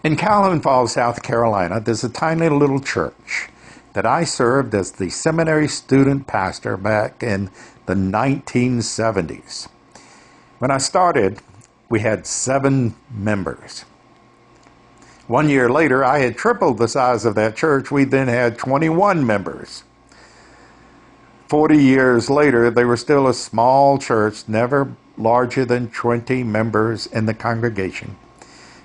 In Calhoun Falls, South Carolina, there's a tiny little church that I served as the seminary student pastor back in the 1970s. When I started, we had 7 members. 1 year later, I had tripled the size of that church. We then had 21 members. 40 years later, they were still a small church, never larger than 20 members in the congregation.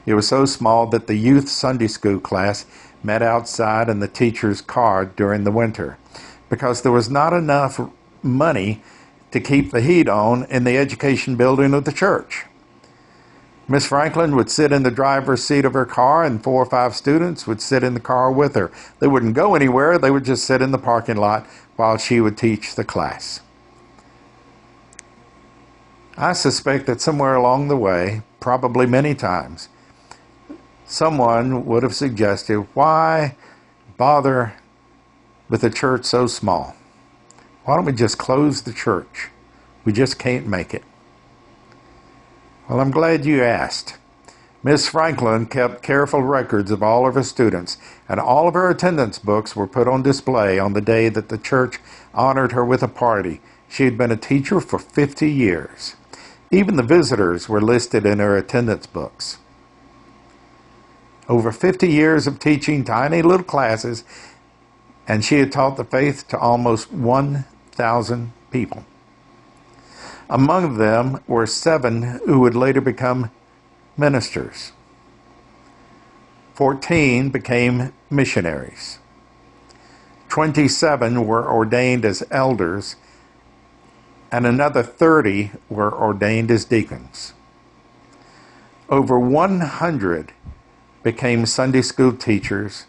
It was so small that the youth Sunday school class met outside in the teacher's car during the winter because there was not enough money to keep the heat on in the education building of the church. Miss Franklin would sit in the driver's seat of her car, and 4 or 5 students would sit in the car with her. They wouldn't go anywhere. They would just sit in the parking lot while she would teach the class. I suspect that somewhere along the way, probably many times, someone would have suggested, why bother with a church so small? Why don't we just close the church? We just can't make it. Well, I'm glad you asked. Miss Franklin kept careful records of all of her students, and all of her attendance books were put on display on the day that the church honored her with a party. She had been a teacher for 50 years. Even the visitors were listed in her attendance books. Over 50 years of teaching tiny little classes, and she had taught the faith to almost 1,000 people. Among them were 7 who would later become ministers. 14 became missionaries. 27 were ordained as elders, and another 30 were ordained as deacons. Over 100 became Sunday school teachers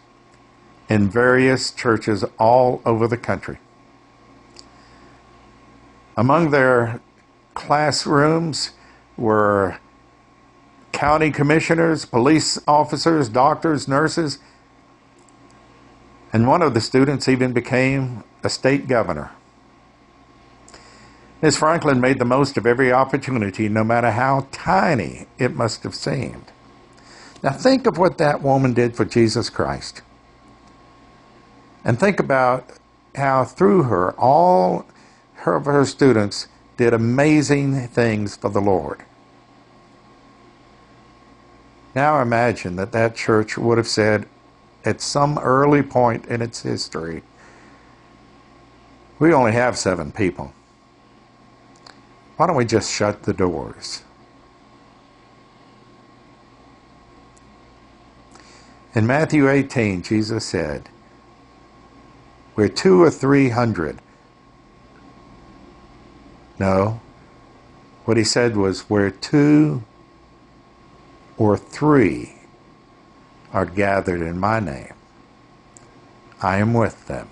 in various churches all over the country. Among their classrooms were county commissioners, police officers, doctors, nurses, and one of the students even became a state governor. Miss Franklin made the most of every opportunity, no matter how tiny it must have seemed. Now think of what that woman did for Jesus Christ. And think about how through her, all of her students did amazing things for the Lord. Now imagine that that church would have said at some early point in its history, we only have 7 people. Why don't we just shut the doors? In Matthew 18, Jesus said, where 2 or 300. No, what he said was, where 2 or 3 are gathered in my name, I am with them.